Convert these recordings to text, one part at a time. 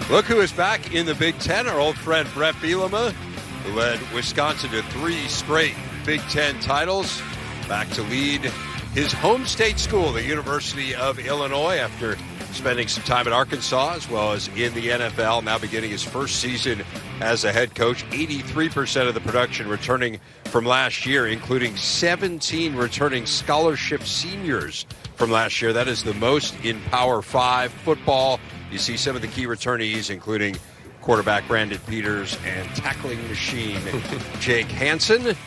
Look who is back in the Big Ten, our old friend Bret Bielema, who led Wisconsin to 3 straight Big Ten titles, back to lead his home state school, the University of Illinois, after spending some time at Arkansas as well as in the NFL, now beginning his first season as a head coach. 83% of the production returning from last year, including 17 returning scholarship seniors from last year. That is the most in Power 5 football. You see some of the key returnees, including quarterback Brandon Peters and tackling machine Jake Hansen.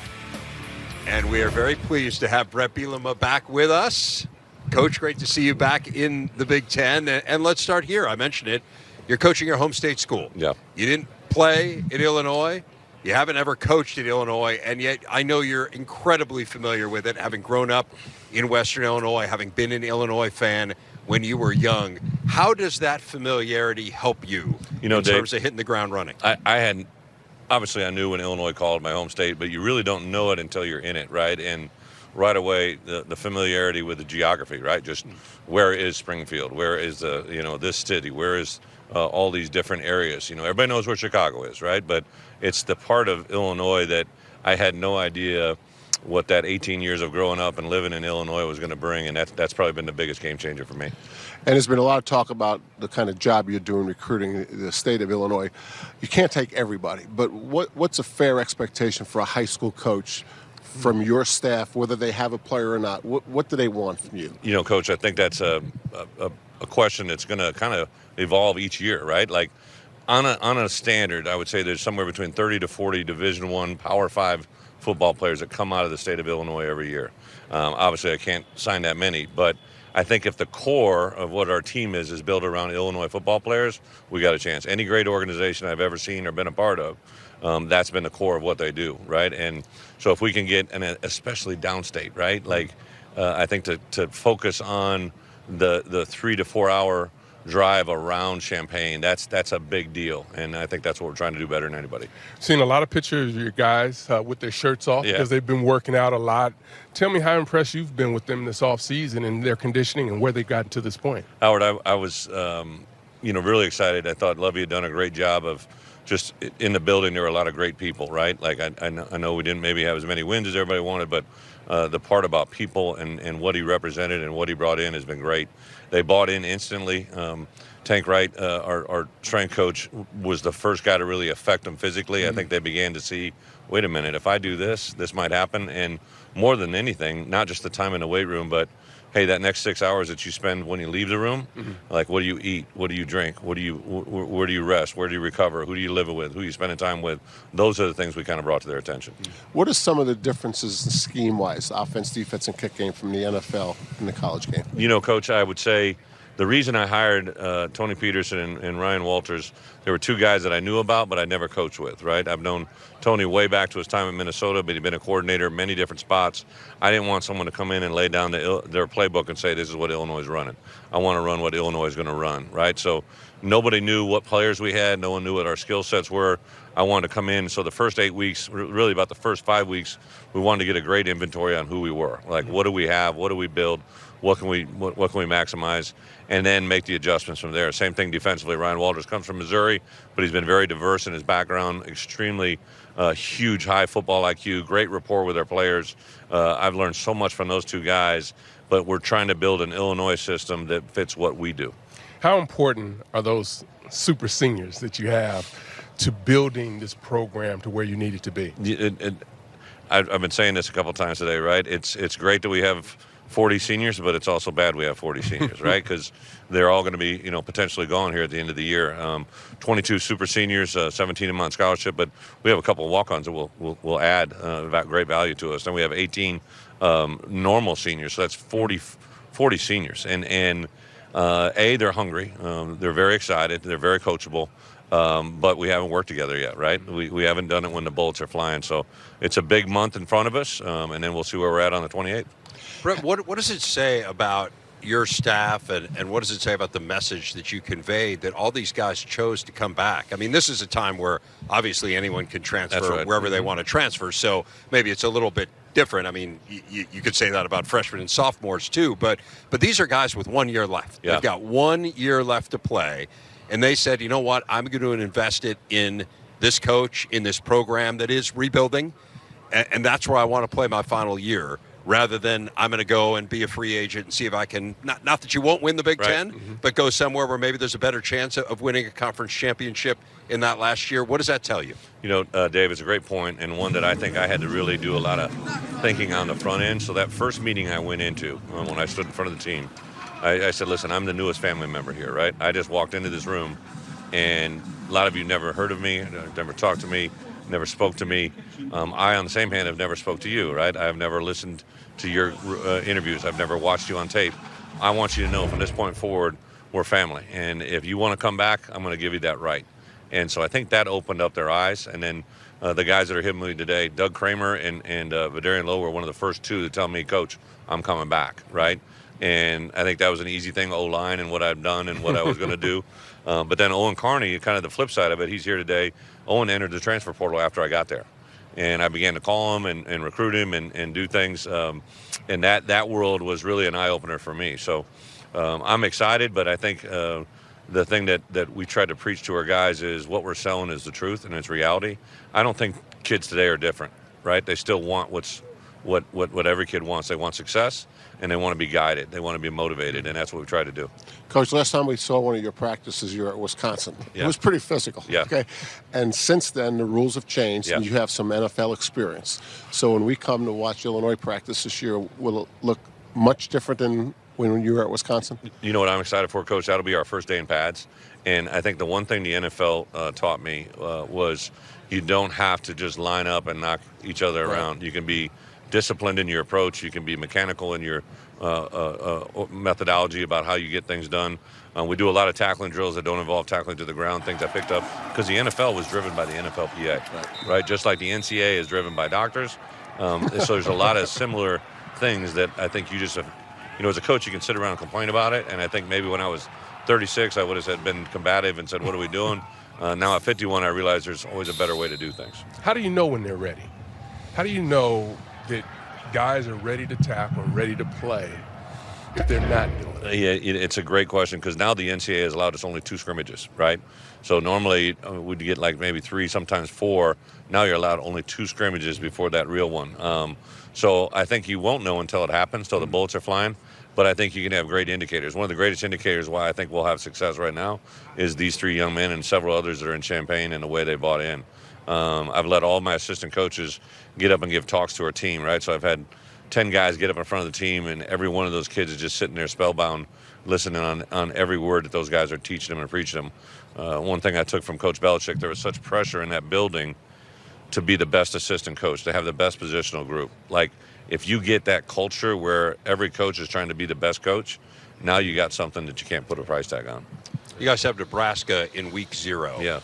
And we are very pleased to have Bret Bielema back with us. Coach, great to see you back in the Big Ten. And let's start here. I mentioned it. You're coaching your home state school. Yeah. You didn't play in Illinois. You haven't ever coached in Illinois, and yet I know you're incredibly familiar with it, having grown up in Western Illinois, having been an Illinois fan when you were young. How does that familiarity help you, in Dave, terms of hitting the ground running? Obviously I knew when Illinois called my home state, but you really don't know it until you're in it, right? And right away, the familiarity with the geography, right? Just where is Springfield? Where is this city? Where is all these different areas? Everybody knows where Chicago is, right? But it's the part of Illinois that I had no idea what that 18 years of growing up and living in Illinois was going to bring, and that's probably been the biggest game changer for me. And there's been a lot of talk about the kind of job you're doing recruiting the state of Illinois. You can't take everybody, but what's a fair expectation for a high school coach from your staff, whether they have a player or not? What do they want from you? Coach, I think that's a question that's going to kind of evolve each year, right? Like on a standard, I would say there's somewhere between 30 to 40 Division I Power 5 football players that come out of the state of Illinois every year. Obviously, I can't sign that many, but I think if the core of what our team is built around Illinois football players, we got a chance. Any great organization I've ever seen or been a part of, that's been the core of what they do, right? And so if we can get, and especially downstate, right? Like I think to focus on the 3 to 4 hour drive around Champaign, that's a big deal, and I think that's what we're trying to do better than anybody. Seen a lot of pictures of your guys with their shirts off because they've been working out a lot. Tell me how impressed you've been with them this offseason and their conditioning and where they've gotten to this point. Howard, I was really excited. I thought Lovey had done a great job of just in the building. There were a lot of great people, right? Like I know we didn't maybe have as many wins as everybody wanted, but the part about people and what he represented and what he brought in has been great. They bought in instantly. Tank Wright, our strength coach, was the first guy to really affect them physically. I think they began to see, wait a minute, if I do this, this might happen. And more than anything, not just the time in the weight room, but hey, that next 6 hours that you spend when you leave the room, like what do you eat? What do you drink? Where do you rest? Where do you recover? Who do you live with? Who are you spending time with? Those are the things we kind of brought to their attention. What are some of the differences scheme-wise, offense, defense, and kick game from the NFL and the college game? Coach, I would say the reason I hired Tony Peterson and Ryan Walters, there were 2 guys that I knew about but I never coached with, right? I've known Tony way back to his time in Minnesota, but he'd been a coordinator in many different spots. I didn't want someone to come in and lay down their playbook and say, this is what Illinois is running. I want to run what Illinois is going to run, right? So nobody knew what players we had. No one knew what our skill sets were. I wanted to come in. So the first 8 weeks, really about the first 5 weeks, we wanted to get a great inventory on who we were. Like, what do we have? What do we build? What can we maximize? And then make the adjustments from there. Same thing defensively. Ryan Walters comes from Missouri, but he's been very diverse in his background, extremely huge, high football IQ, great rapport with our players. I've learned so much from those 2 guys, but we're trying to build an Illinois system that fits what we do. How important are those super seniors that you have to building this program to where you need it to be? I've been saying this a couple times today, right? It's great that we have 40 seniors, but it's also bad we have 40 seniors, right? Because they're all going to be, potentially gone here at the end of the year. 22 super seniors, 17 of them on scholarship, but we have a couple of walk-ons that will add great value to us. Then we have 18 normal seniors, so that's 40 seniors. And they're hungry. They're very excited. They're very coachable. But we haven't worked together yet, right? We haven't done it when the bullets are flying. So it's a big month in front of us, and then we'll see where we're at on the 28th. Bret, what does it say about your staff and what does it say about the message that you conveyed that all these guys chose to come back? I mean, this is a time where obviously anyone can transfer wherever they want to transfer, so maybe it's a little bit different. I mean, you could say that about freshmen and sophomores too, but these are guys with 1 year left. Yeah. They've got 1 year left to play. and they said, you know what, I'm going to invest it in this coach, in this program that is rebuilding, and that's where I want to play my final year, rather than I'm going to go and be a free agent and see if I can, not that you won't win the Big Ten, but go somewhere where maybe there's a better chance of winning a conference championship in that last year. What does that tell you? You know, Dave, it's a great point, and one that I think I had to really do a lot of thinking on the front end. So that first meeting I went into, when I stood in front of the team, I said, listen, I'm the newest family member here, right? I just walked into this room, and a lot of you never heard of me, never talked to me, never spoke to me. I, on the same hand, have never spoke to you, right? I have never listened to your interviews. I've never watched you on tape. I want you to know from this point forward, we're family. And if you want to come back, I'm going to give you that right. And so I think that opened up their eyes. And then the guys that are hitting me today, Doug Kramer and Vederian Lowe were one of the first two to tell me, Coach, I'm coming back, right? And I think that was an easy thing, O-line and what I've done and what I was going to do. But then Owen Carney, kind of the flip side of it, he's here today. Owen entered the transfer portal after I got there. And I began to call him and recruit him and do things. And that world was really an eye-opener for me. So I'm excited, but I think the thing that we try to preach to our guys is what we're selling is the truth and it's reality. I don't think kids today are different, right? They still want what every kid wants. They want success, and they want to be guided. They want to be motivated, and that's what we try to do. Coach, last time we saw one of your practices, you were at Wisconsin. Yeah. It was pretty physical. Yeah. Okay. And since then, the rules have changed, and Yeah. you have some NFL experience. So when we come to watch Illinois practice this year, will it look much different than when you were at Wisconsin? You know what I'm excited for, Coach? That'll be our first day in pads. And I think the one thing the NFL taught me was you don't have to just line up and knock each other around. You can be disciplined in your approach. You can be mechanical in your methodology about how you get things done. We do a lot of tackling drills that don't involve tackling to the ground, things I picked up, because the NFL was driven by the NFLPA, right? Just like the NCAA is driven by doctors. So there's a lot of similar things that I think you just have, as a coach, you can sit around and complain about it. And I think maybe when I was 36, I would have been combative and said, what are we doing? Now at 51, I realize there's always a better way to do things. How do you know when they're ready? How do you know that guys are ready to tackle, ready to play, if they're not doing it? Yeah, it's a great question, because now the NCAA has allowed us only 2 scrimmages, right? So normally we'd get like maybe 3, sometimes 4. Now you're allowed only 2 scrimmages before that real one. So I think you won't know until it happens, till the bullets are flying. But I think you can have great indicators. One of the greatest indicators why I think we'll have success right now is these 3 young men and several others that are in Champaign and the way they bought in. I've let all my assistant coaches get up and give talks to our team, right? So I've had 10 guys get up in front of the team, and every one of those kids is just sitting there spellbound, listening on every word that those guys are teaching them and preaching them. One thing I took from Coach Belichick, there was such pressure in that building to be the best assistant coach, to have the best positional group. Like, if you get that culture where every coach is trying to be the best coach, now you got something that you can't put a price tag on. You guys have Nebraska in week 0. Yeah.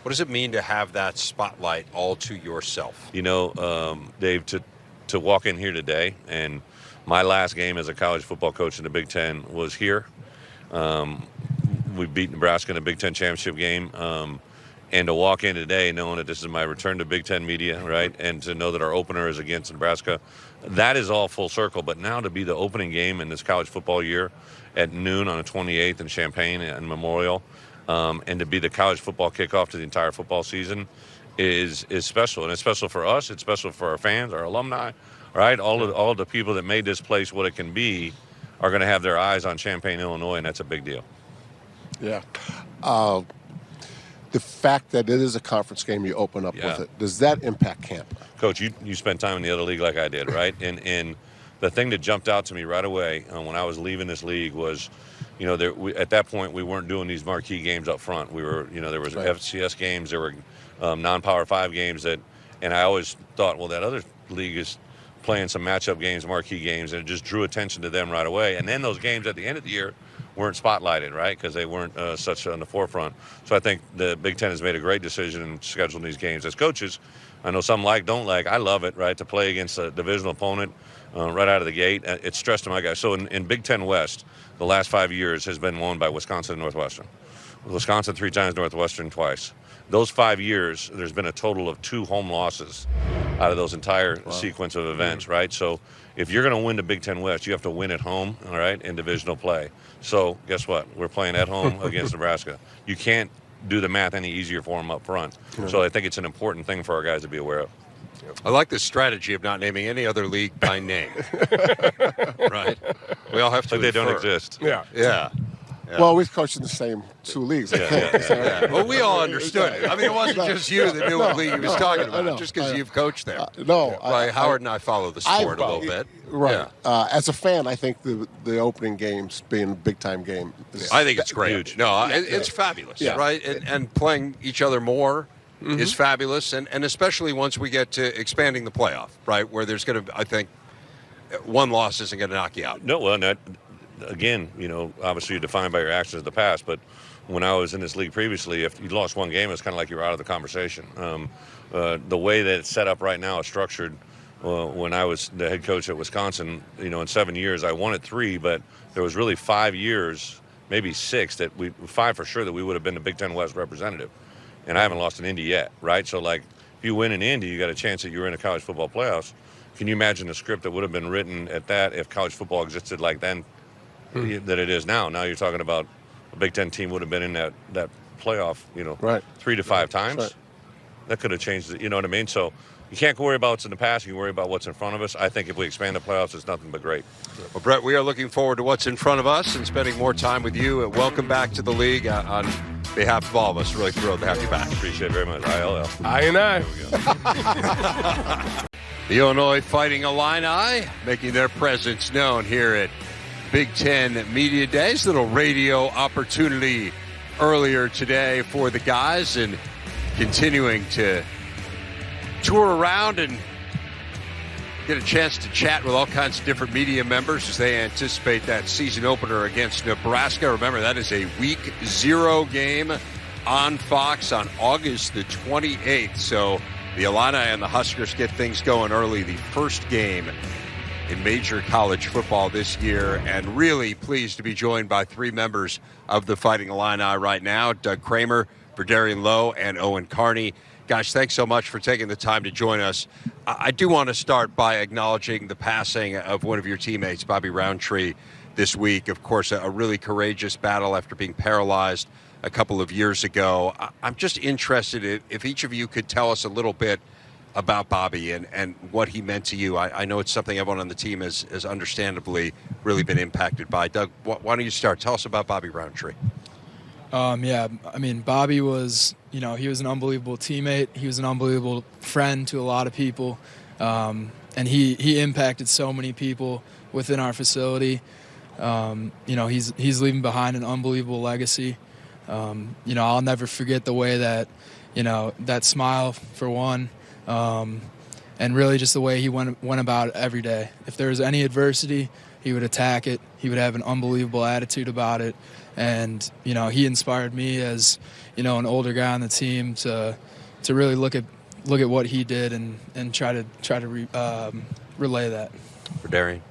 What does it mean to have that spotlight all to yourself? Dave, to walk in here today, and my last game as a college football coach in the Big Ten was here. We beat Nebraska in a Big Ten championship game. And to walk in today knowing that this is my return to Big Ten media, right, and to know that our opener is against Nebraska, that is all full circle. But now to be the opening game in this college football year at noon on the 28th in Champaign and Memorial, and to be the college football kickoff to the entire football season is special. And it's special for us. It's special for our fans, our alumni, right? All the people that made this place what it can be are going to have their eyes on Champaign, Illinois, and that's a big deal. Yeah. The fact that it is a conference game, you open up with it, does that impact camp? Coach, you spent time in the other league like I did, right? And the thing that jumped out to me right away when I was leaving this league was, at that point we weren't doing these marquee games up front. We were, there was FCS games, there were non-Power 5 games and I always thought, well, that other league is playing some matchup games, marquee games, and it just drew attention to them right away. And then those games at the end of the year weren't spotlighted, right, because they weren't such on the forefront. So I think the Big Ten has made a great decision in scheduling these games. As coaches, I know some don't like. I love it, right, to play against a divisional opponent right out of the gate. It's stress to my guys. So in Big Ten West, the last 5 years has been won by Wisconsin and Northwestern. Wisconsin 3 times, Northwestern twice. Those 5 years, there's been a total of 2 home losses out of those entire sequence of events, right? So if you're going to win the Big Ten West, you have to win at home, all right, in divisional play. So guess what? We're playing at home against Nebraska. You can't do the math any easier for them up front. So I think it's an important thing for our guys to be aware of. I like this strategy of not naming any other league by name. Right? We all have to. Like they don't exist. Yeah. Yeah. Well, we've coached in the same 2 leagues. Well, we all understood it. I mean, it wasn't just you that knew what league he was talking about, just because you've coached there. Howard and I follow the sport a little bit. Right. Yeah. As a fan, I think the opening games being a big-time game. I think it's great. Huge. No, it's fabulous, right? And playing each other more is fabulous, and especially once we get to expanding the playoff, right, where there's going to, I think, one loss isn't going to knock you out. No, well, again, obviously you're defined by your actions of the past, but when I was in this league previously, if you lost one game, it's kind of like you're out of the conversation. The way that it's set up right now is structured. When I was the head coach at Wisconsin, in 7 years, I won at 3, but there was really 5 years, maybe 6, 5 for sure, that we would have been the Big Ten West representative. And I haven't lost in Indy yet, right? So, if you win in Indy, you got a chance that you're in the college football playoffs. Can you imagine the script that would have been written at that if college football existed like then that it is now? Now you're talking about a Big Ten team would have been in that playoff, 3 to 5 times. Right. That could have changed it, you know what I mean? So you can't worry about what's in the past. You can worry about what's in front of us. I think if we expand the playoffs, it's nothing but great. Well, Bret, we are looking forward to what's in front of us and spending more time with you. Welcome back to the league on behalf of all of us. Really thrilled to have you back. Appreciate it very much. ILL. I. There we go. The Illinois Fighting Illini making their presence known here at Big Ten Media Days. Little radio opportunity earlier today for the guys, and continuing to tour around and get a chance to chat with all kinds of different media members as they anticipate that season opener against Nebraska. Remember, that is a Week 0 game on Fox on August the 28th. So the Illini and the Huskers get things going early. The first game in major college football this year, and really pleased to be joined by 3 members of the Fighting Illini right now: Doug Kramer, Vederian Lowe, and Owen Carney. Guys, thanks so much for taking the time to join us. I do want to start by acknowledging the passing of one of your teammates, Bobby Roundtree, this week. Of course, a really courageous battle after being paralyzed a couple of years ago. I'm just interested if each of you could tell us a little bit about Bobby and what he meant to you. I know it's something everyone on the team has understandably really been impacted by. Doug, why don't you start? Tell us about Bobby Roundtree. Bobby was, he was an unbelievable teammate. He was an unbelievable friend to a lot of people. And he impacted so many people within our facility. He's leaving behind an unbelievable legacy. I'll never forget the way that, that smile, for one, and really just the way he went about it every day. If there was any adversity, he would attack it. He would have an unbelievable attitude about it. And, he inspired me as, an older guy on the team to really look at what he did and try to relay that. Vederian.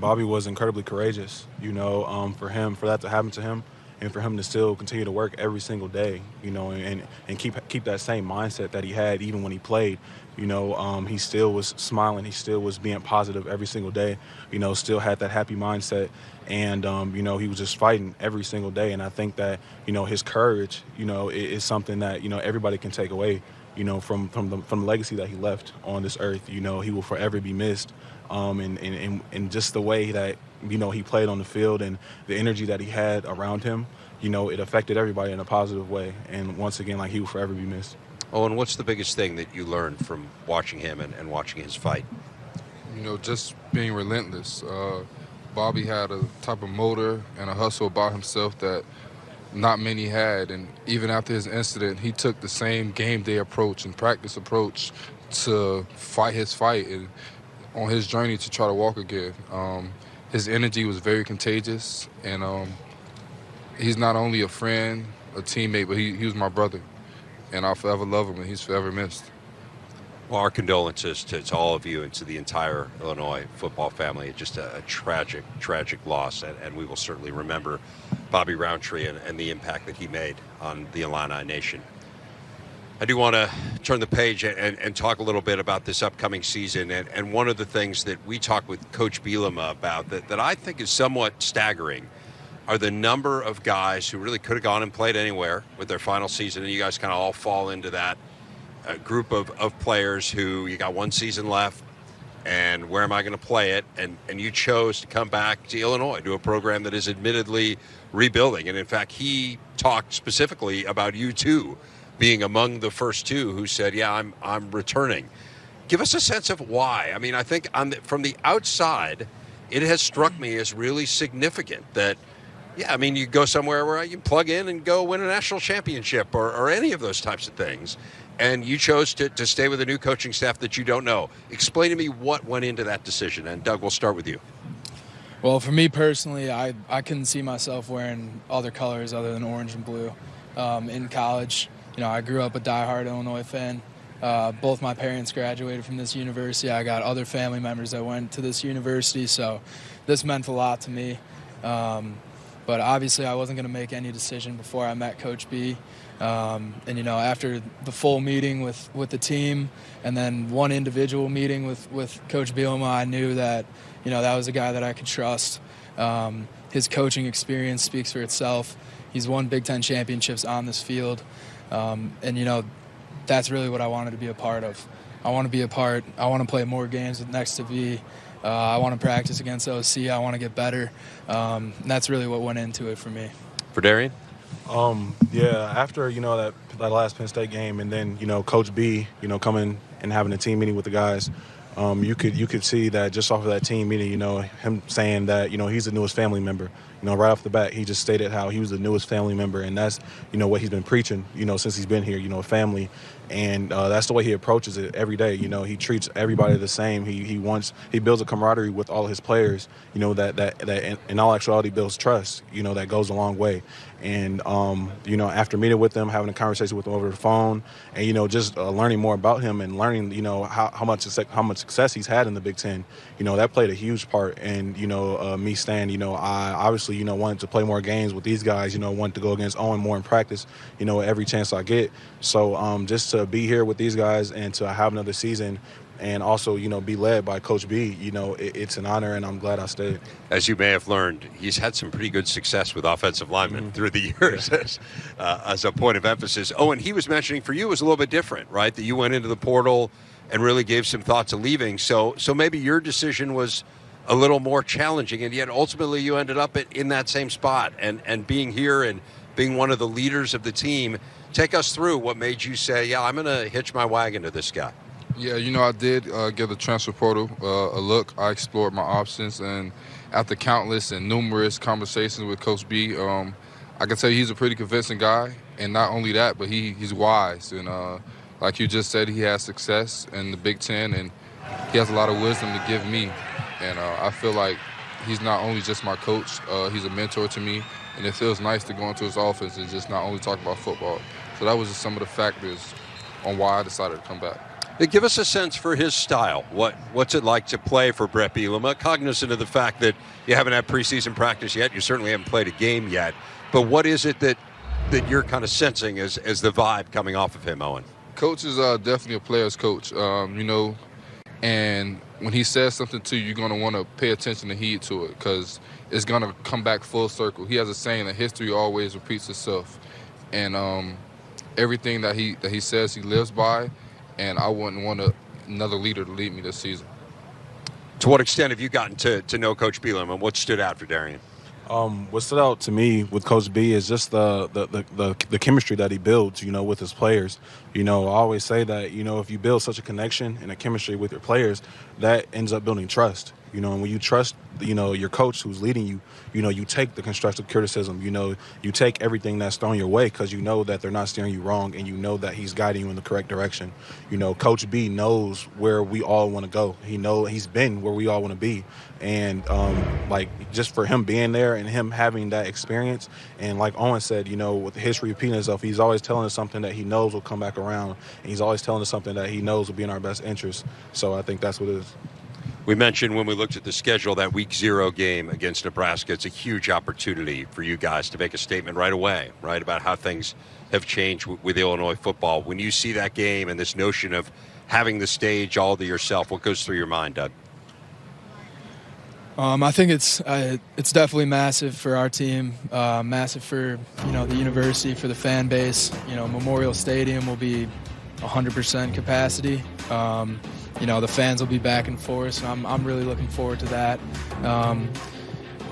Bobby was incredibly courageous, for that to happen to him, and for him to still continue to work every single day, and keep that same mindset that he had even when he played. He still was smiling. He still was being positive every single day, still had that happy mindset. And, he was just fighting every single day. And I think that, his courage, is something that, everybody can take away, from the legacy that he left on this earth. He will forever be missed. And just the way that, he played on the field and the energy that he had around him, it affected everybody in a positive way. And once again, he will forever be missed. Oh, and what's the biggest thing that you learned from watching him and watching his fight? Just being relentless. Bobby had a type of motor and a hustle about himself that not many had. And even after his incident, he took the same game day approach and practice approach to fight his fight and on his journey to try to walk again. His energy was very contagious, and he's not only a friend, a teammate, but he was my brother. And I'll forever love him, and he's forever missed. Well, our condolences to all of you and to the entire Illinois football family. Just a tragic, tragic loss, and we will certainly remember Bobby Roundtree and the impact that he made on the Illini Nation. I do want to turn the page and talk a little bit about this upcoming season. And one of the things that we talked with Coach Bielema about that I think is somewhat staggering are the number of guys who really could have gone and played anywhere with their final season. And you guys kind of all fall into that group of players who you got one season left. And where am I going to play it? And you chose to come back to Illinois, to a program that is admittedly rebuilding. And in fact, he talked specifically about you too, being among the first two who said, yeah, I'm returning. Give us a sense of why. I mean, I think from the outside, it has struck me as really significant that, yeah, I mean, you go somewhere where you can plug in and go win a national championship or any of those types of things. And you chose to stay with a new coaching staff that you don't know. Explain to me what went into that decision. And Doug, we'll start with you. Well, for me personally, I couldn't see myself wearing other colors other than orange and blue in college. You know, I grew up a diehard Illinois fan. Both my parents graduated from this university. I got other family members that went to this university, so this meant a lot to me. But obviously, I wasn't going to make any decision before I met Coach B. And, you know, after the full meeting with the team and then one individual meeting with Coach Bielema, I knew that, you know, that was a guy that I could trust. His coaching experience speaks for itself. He's won Big Ten championships on this field. And, you know, that's really what I wanted to be a part of. I want to play more games next to V. I want to practice against OC. I want to get better. And that's really what went into it for me. Vederian? Yeah, after, you know, that last Penn State game and then, you know, Coach B, you know, coming and having a team meeting with the guys, you could see that just off of that team meeting, you know, him saying that, you know, he's the newest family member. You know, right off the bat, he just stated how he was the newest family member, and that's, you know, what he's been preaching, you know, since he's been here, you know, family. And that's the way he approaches it every day. You know, he treats everybody the same. He builds a camaraderie with all his players, you know, that in all actuality builds trust, you know, that goes a long way. And, you know, after meeting with them, having a conversation with them over the phone and, you know, just learning more about him and learning, you know, how much success he's had in the Big Ten, you know, that played a huge part. And, you know, me staying, you know, I obviously, you know, wanted to play more games with these guys, you know, wanted to go against Owen more in practice, you know, every chance I get. So just to be here with these guys and to have another season and also, you know, be led by Coach B, you know, it's an honor, and I'm glad I stayed. As you may have learned, he's had some pretty good success with offensive linemen through the years as a point of emphasis. Oh, and he was mentioning for you was a little bit different, right? That you went into the portal and really gave some thought to leaving. So maybe your decision was a little more challenging, and yet ultimately you ended up in that same spot and being here and being one of the leaders of the team. Take us through what made you say, yeah, I'm going to hitch my wagon to this guy. Yeah, you know, I did give the transfer portal a look. I explored my options, and after countless and numerous conversations with Coach B, I can tell you he's a pretty convincing guy. And not only that, but he's wise. And like you just said, he has success in the Big Ten, and he has a lot of wisdom to give me. And I feel like he's not only just my coach, he's a mentor to me. And it feels nice to go into his office and just not only talk about football. So that was just some of the factors on why I decided to come back. Give us a sense for his style. What's it like to play for Bret Bielema? Cognizant of the fact that you haven't had preseason practice yet, you certainly haven't played a game yet. But what is it that you're kind of sensing as the vibe coming off of him, Owen? Coach is definitely a player's coach, you know, and when he says something to you, you're going to want to pay attention and heed to it because it's going to come back full circle. He has a saying that history always repeats itself, and everything that he says he lives by. And I wouldn't want another leader to lead me this season. To what extent have you gotten to know Coach Bielema, and what stood out for Darian? What stood out to me with Coach B is just the chemistry that he builds, you know, with his players. You know, I always say that, you know, if you build such a connection and a chemistry with your players, that ends up building trust. You know, and when you trust, you know, your coach who's leading you, you know, you take the constructive criticism, you know, you take everything that's thrown your way because you know that they're not steering you wrong and you know that he's guiding you in the correct direction. You know, Coach B knows where we all want to go. He's been where we all want to be. And, like, just for him being there and him having that experience, and like Owen said, you know, with history repeating itself, he's always telling us something that he knows will come back around, and he's always telling us something that he knows will be in our best interest. So I think that's what it is. We mentioned when we looked at the schedule that Week 0 game against Nebraska. It's a huge opportunity for you guys to make a statement right away, right, about how things have changed with Illinois football. When you see that game and this notion of having the stage all to yourself, what goes through your mind, Doug? I think it's definitely massive for our team, massive for the university, for the fan base. Memorial Stadium will be 100% capacity. The fans will be back and forth, so I'm really looking forward to that.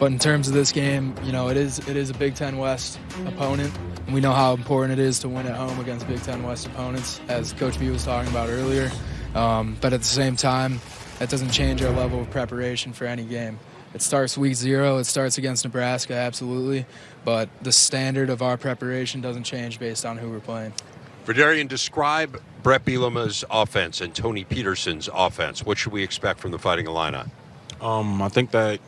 But in terms of this game, it is a Big Ten West opponent. We know how important it is to win at home against Big Ten West opponents, as Coach B was talking about earlier. But at the same time, that doesn't change our level of preparation for any game. It starts Week 0. It starts against Nebraska, absolutely. But the standard of our preparation doesn't change based on who we're playing. Vederian, describe Bret Bielema's offense and Tony Peterson's offense. What should we expect from the Fighting Illini? I think that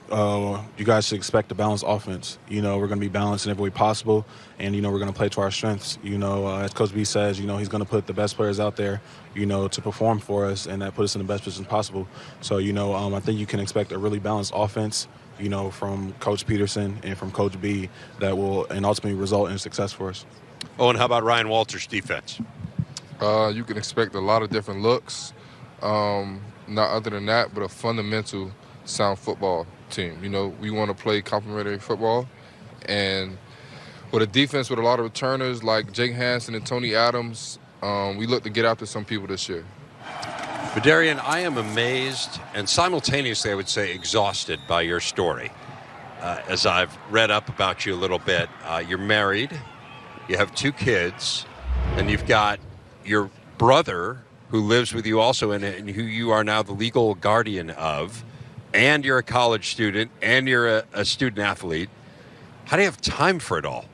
you guys should expect a balanced offense. We're going to be balanced in every way possible, and, we're going to play to our strengths. As Coach B says, he's going to put the best players out there, to perform for us, and that put us in the best position possible. So, I think you can expect a really balanced offense, from Coach Peterson and from Coach B that will and ultimately result in success for us. And how about Ryan Walters' defense? You can expect a lot of different looks. Not other than that, but a fundamental sound football team. We want to play complementary football, and with a defense with a lot of returners like Jake Hansen and Tony Adams, we look to get after some people this year. Vederian, I am amazed and simultaneously, I would say, exhausted by your story. As I've read up about you a little bit, you're married, you have 2 kids, and you've got your brother who lives with you also and who you are now the legal guardian of, and you're a college student, and you're a student athlete. How do you have time for it all?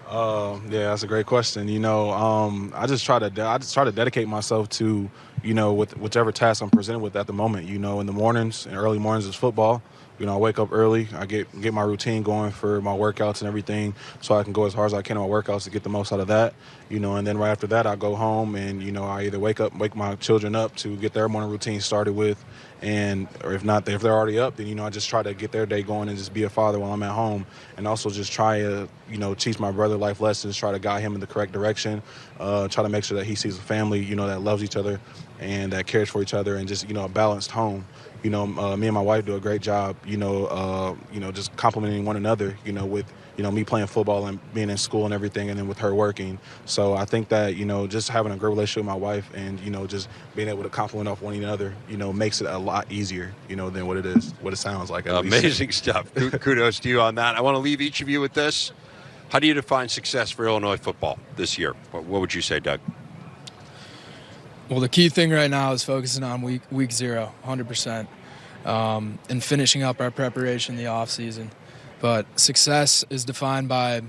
Yeah, that's a great question. I just try to dedicate myself to, with whichever task I'm presented with at the moment. In the mornings and early mornings is football. I wake up early. I get my routine going for my workouts and everything, so I can go as hard as I can in my workouts to get the most out of that. And then right after that, I go home and I either wake my children up to get their morning routine started with, or if not, if they're already up, then I just try to get their day going and just be a father while I'm at home, and also just try to teach my brother life lessons, try to guide him in the correct direction, try to make sure that he sees a family that loves each other and that cares for each other, and just a balanced home. Me and my wife do a great job, just complimenting one another, with, me playing football and being in school and everything, and then with her working. So I think that, just having a great relationship with my wife and, just being able to compliment off one another, makes it a lot easier, than what it sounds like. Amazing stuff. Kudos to you on that. I want to leave each of you with this. How do you define success for Illinois football this year? What would you say, Doug? Well, the key thing right now is focusing on week 0, 100%, and finishing up our preparation in the off season. But success is defined by,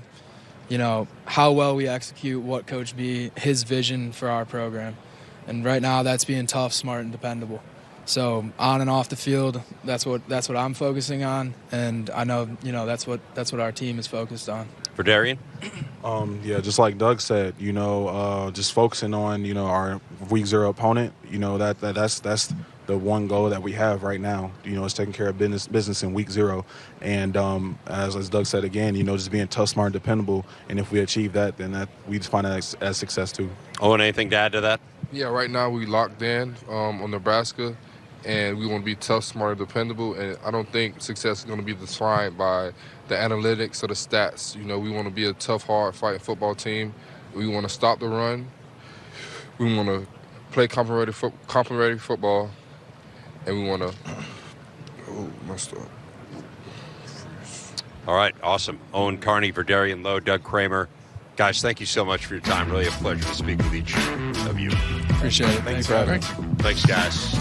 how well we execute what Coach B, his vision for our program. And right now that's being tough, smart, and dependable. So on and off the field, that's what I'm focusing on, and I know, that's what our team is focused on. Vederian? Yeah, just like Doug said, just focusing on, our Week 0 opponent, that's the one goal that we have right now, is taking care of business in Week 0. And as Doug said again, just being tough, smart, and dependable. And if we achieve that, then we define that as success too. Owen, anything to add to that? Yeah, right now we locked in on Nebraska, and we want to be tough, smart, and dependable. And I don't think success is going to be defined by the analytics or the stats. We want to be a tough, hard fighting football team. We want to stop the run. We want to play complementary football, and we want to. Oh, messed up. All right, awesome. Owen Carney, Vederian Lowe, Doug Kramer. Guys, thank you so much for your time. Really a pleasure to speak with each of you. Appreciate it. Thanks for having me. Thanks, guys.